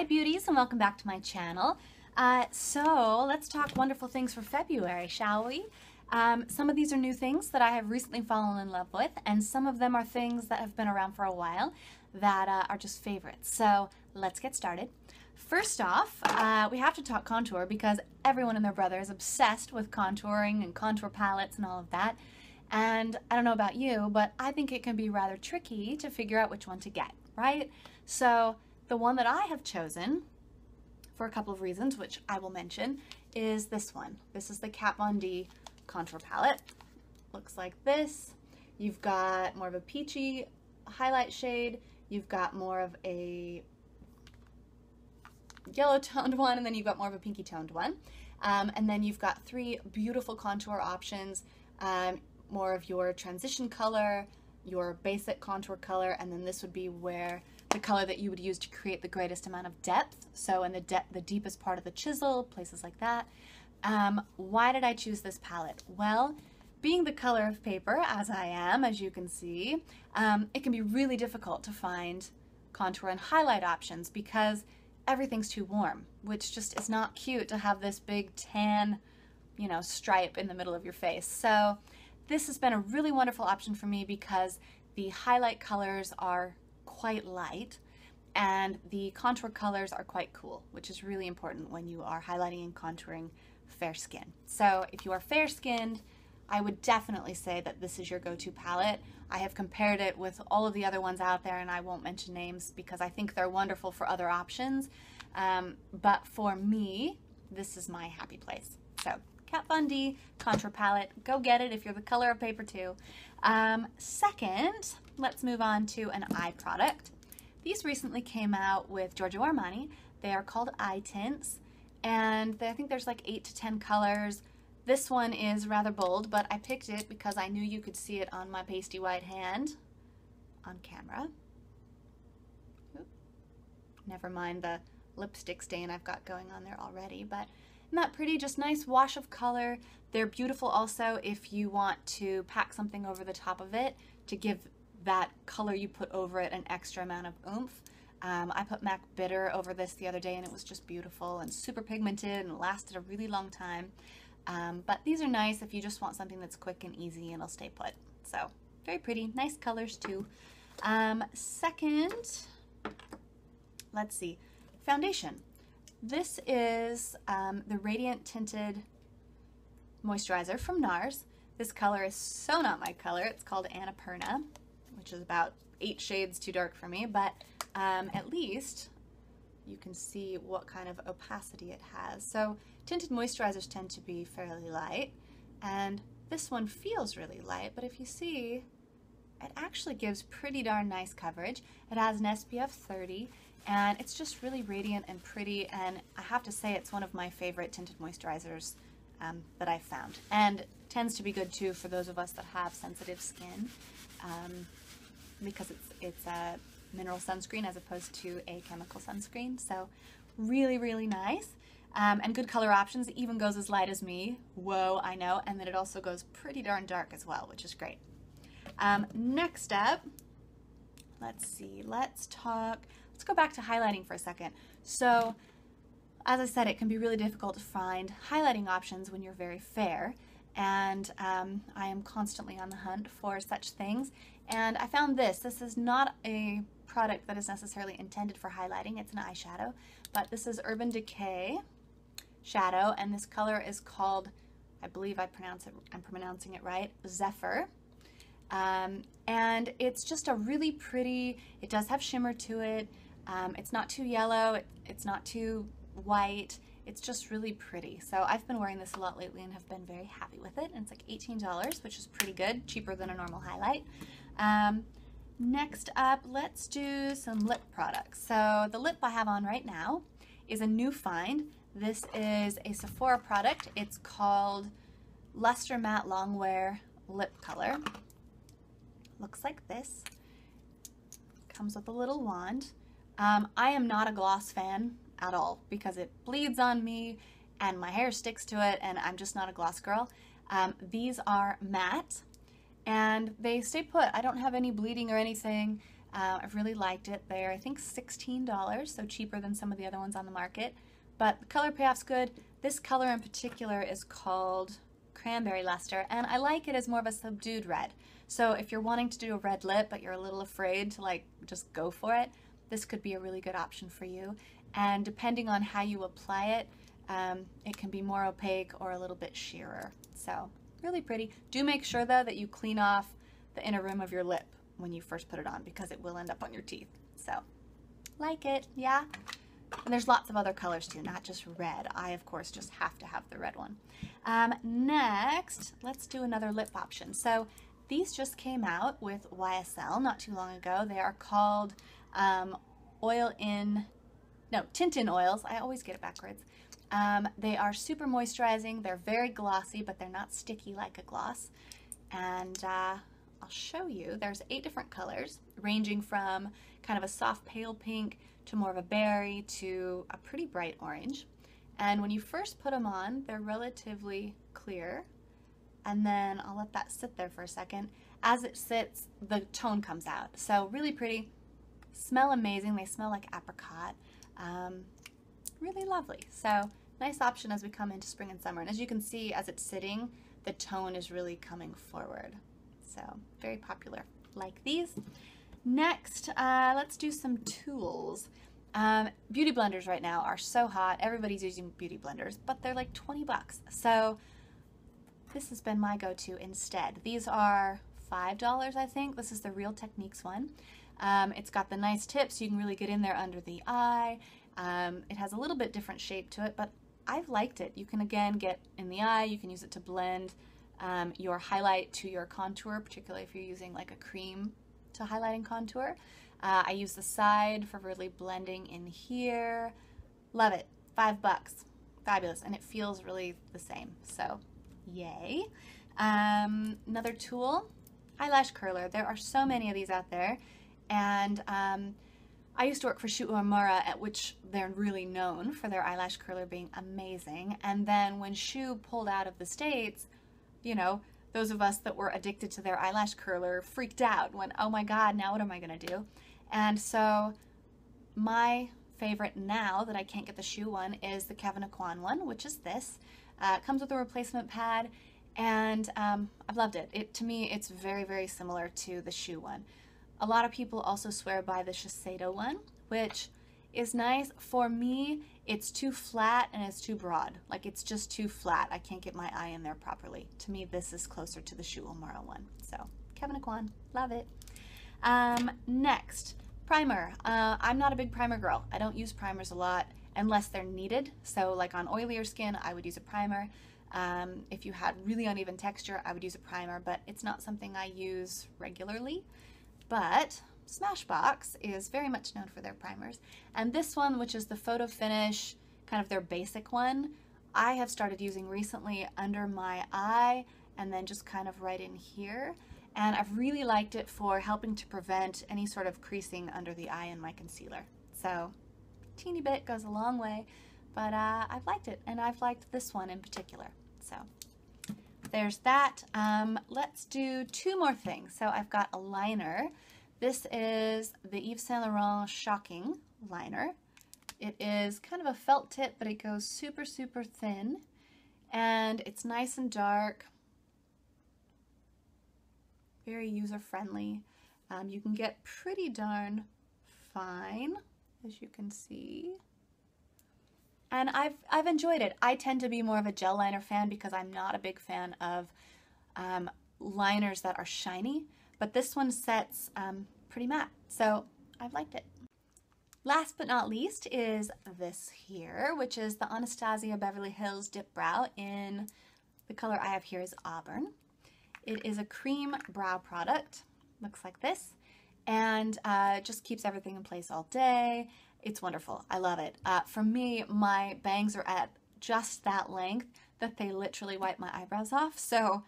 Hi beauties, and welcome back to my channel. So let's talk wonderful things for February, shall we? Some of these are new things that I have recently fallen in love with, and some of them are things that have been around for a while that are just favorites. So let's get started. First off, we have to talk contour because everyone and their brother is obsessed with contouring and contour palettes and all of that. And I don't know about you, but I think it can be rather tricky to figure out which one to get, right? So the one that I have chosen, for a couple of reasons, which I will mention, is this one. This is the Kat Von D contour palette. Looks like this. You've got more of a peachy highlight shade. You've got more of a yellow toned one, and then you've got more of a pinky toned one. And then you've got three beautiful contour options. More of your transition color, your basic contour color, and then this would be where the color that you would use to create the greatest amount of depth. So in the deepest part of the chisel, places like that. Why did I choose this palette? Well, being the color of paper, as I am, as you can see, it can be really difficult to find contour and highlight options because everything's too warm, which just is not cute to have this big tan, stripe in the middle of your face. So this has been a really wonderful option for me because the highlight colors are quite light and the contour colors are quite cool, which is really important when you are highlighting and contouring fair skin. So if you are fair skinned, I would definitely say that this is your go-to palette. I have compared it with all of the other ones out there, and I won't mention names because I think they're wonderful for other options. But for me, this is my happy place. So Kat Von D contour palette, go get it if you're the color of paper too. Second, let's move on to an eye product. These recently came out with Giorgio Armani. They are called eye tints, and I think there's like 8 to 10 colors. This one is rather bold, but I picked it because I knew you could see it on my pasty white hand on camera. Oop. Never mind the lipstick stain I've got going on there already, but isn't that pretty? Just nice wash of color. They're beautiful also if you want to pack something over the top of it to give that color you put over it an extra amount of oomph. I put MAC Bitter over this the other day and it was just beautiful and super pigmented and lasted a really long time. But these are nice if you just want something that's quick and easy and it'll stay put. So very pretty, nice colors too. Second, let's see, foundation. This is the Radiant Tinted Moisturizer from NARS. This color is so not my color. It's called Annapurna, which is about 8 shades too dark for me, but at least you can see what kind of opacity it has. So tinted moisturizers tend to be fairly light, and this one feels really light, but if you see, it actually gives pretty darn nice coverage. It has an SPF 30, and it's just really radiant and pretty, and I have to say it's one of my favorite tinted moisturizers that I've found, and tends to be good too for those of us that have sensitive skin because it's a mineral sunscreen as opposed to a chemical sunscreen. So really, really nice. And good color options. It even goes as light as me. Whoa, I know. And then it also goes pretty darn dark as well, which is great. Next up, let's see, let's go back to highlighting for a second. So as I said, it can be really difficult to find highlighting options when you're very fair. And I am constantly on the hunt for such things. And I found this. This is not a product that is necessarily intended for highlighting. It's an eyeshadow, but this is Urban Decay shadow, and this color is called, I believe I'm pronouncing it right, Zephyr. And it's just a really pretty, it does have shimmer to it. It's not too yellow, it's not too white. It's just really pretty. So I've been wearing this a lot lately and have been very happy with it. And it's like $18, which is pretty good, cheaper than a normal highlight. Next up, let's do some lip products. So the lip I have on right now is a new find. This is a Sephora product. It's called Luster Matte Longwear Lip Color. Looks like this. Comes with a little wand. I am not a gloss fan at all because it bleeds on me and my hair sticks to it, and I'm just not a gloss girl. These are matte and they stay put. I don't have any bleeding or anything. I've really liked it. They're, I think, $16, so cheaper than some of the other ones on the market. But the color payoff's good. This color in particular is called Cranberry Luster, and I like it as more of a subdued red. So if you're wanting to do a red lip, but you're a little afraid to like just go for it, this could be a really good option for you. And depending on how you apply it, it can be more opaque or a little bit sheerer. So really pretty. Do make sure though that you clean off the inner rim of your lip when you first put it on, because it will end up on your teeth. So like it, yeah? And there's lots of other colors too, not just red. I, of course, just have to have the red one. Next, let's do another lip option. So these just came out with YSL not too long ago. They are called tint-in oils. I always get it backwards. They are super moisturizing. They're very glossy, but they're not sticky like a gloss. And I'll show you. There's 8 different colors, ranging from kind of a soft pale pink to more of a berry to a pretty bright orange. And when you first put them on, they're relatively clear. And then I'll let that sit there for a second. As it sits, the tone comes out. So really pretty. Smell amazing. They smell like apricot. Really lovely. So nice option as we come into spring and summer. And as you can see, as it's sitting, the tone is really coming forward. So very popular. Like these. Next, let's do some tools. Beauty blenders right now are so hot. Everybody's using beauty blenders, but they're like 20 bucks. So this has been my go-to instead. These are $5, I think. This is the Real Techniques one. It's got the nice tips. You can really get in there under the eye. It has a little bit different shape to it, but I've liked it. You can again get in the eye. You can use it to blend your highlight to your contour, particularly if you're using like a cream to highlight and contour. I use the side for really blending in here. Love it. $5. Fabulous. And it feels really the same. So yay. Another tool, eyelash curler. There are so many of these out there. And I used to work for Shu Uemura, at which they're really known for their eyelash curler being amazing. And then when Shu pulled out of the States, you know, those of us that were addicted to their eyelash curler freaked out, went, oh my God, now what am I gonna do? And so my favorite now that I can't get the Shu one is the Kevin Aucoin one, which is this. It comes with a replacement pad, and I've loved it. To me, it's very, very similar to the Shu one. A lot of people also swear by the Shiseido one, which is nice. For me, it's too flat and it's too broad. Like, it's just too flat. I can't get my eye in there properly. To me, this is closer to the Shu Uemura one. So, Kevin Aucoin, love it. Next, primer. I'm not a big primer girl. I don't use primers a lot unless they're needed. So, like on oilier skin, I would use a primer. If you had really uneven texture, I would use a primer, but it's not something I use regularly. But Smashbox is very much known for their primers. And this one, which is the Photo Finish, kind of their basic one, I have started using recently under my eye and then just kind of right in here. And I've really liked it for helping to prevent any sort of creasing under the eye in my concealer. So, teeny bit goes a long way, but I've liked it. And I've liked this one in particular. So, there's that. Let's do 2 more things. So I've got a liner. This is the Yves Saint Laurent Shocking liner. It is kind of a felt tip, but it goes super, super thin. And it's nice and dark. Very user-friendly. You can get pretty darn fine, as you can see. And I've enjoyed it. I tend to be more of a gel liner fan because I'm not a big fan of liners that are shiny, but this one sets pretty matte, so I've liked it. Last but not least is this here, which is the Anastasia Beverly Hills Dip Brow in the color I have here is Auburn. It is a cream brow product, looks like this, and just keeps everything in place all day. It's wonderful. I love it. For me, my bangs are at just that length that they literally wipe my eyebrows off. So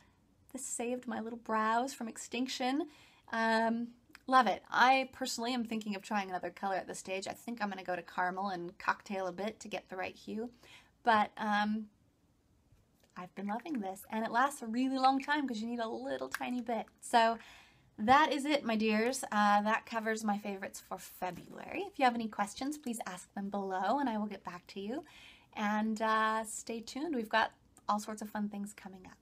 this saved my little brows from extinction. Love it. I personally am thinking of trying another color at this stage. I think I'm going to go to caramel and cocktail a bit to get the right hue. But I've been loving this. And it lasts a really long time because you need a little tiny bit. So that is it, my dears. That covers my favorites for February. If you have any questions, please ask them below and I will get back to you. And stay tuned. We've got all sorts of fun things coming up.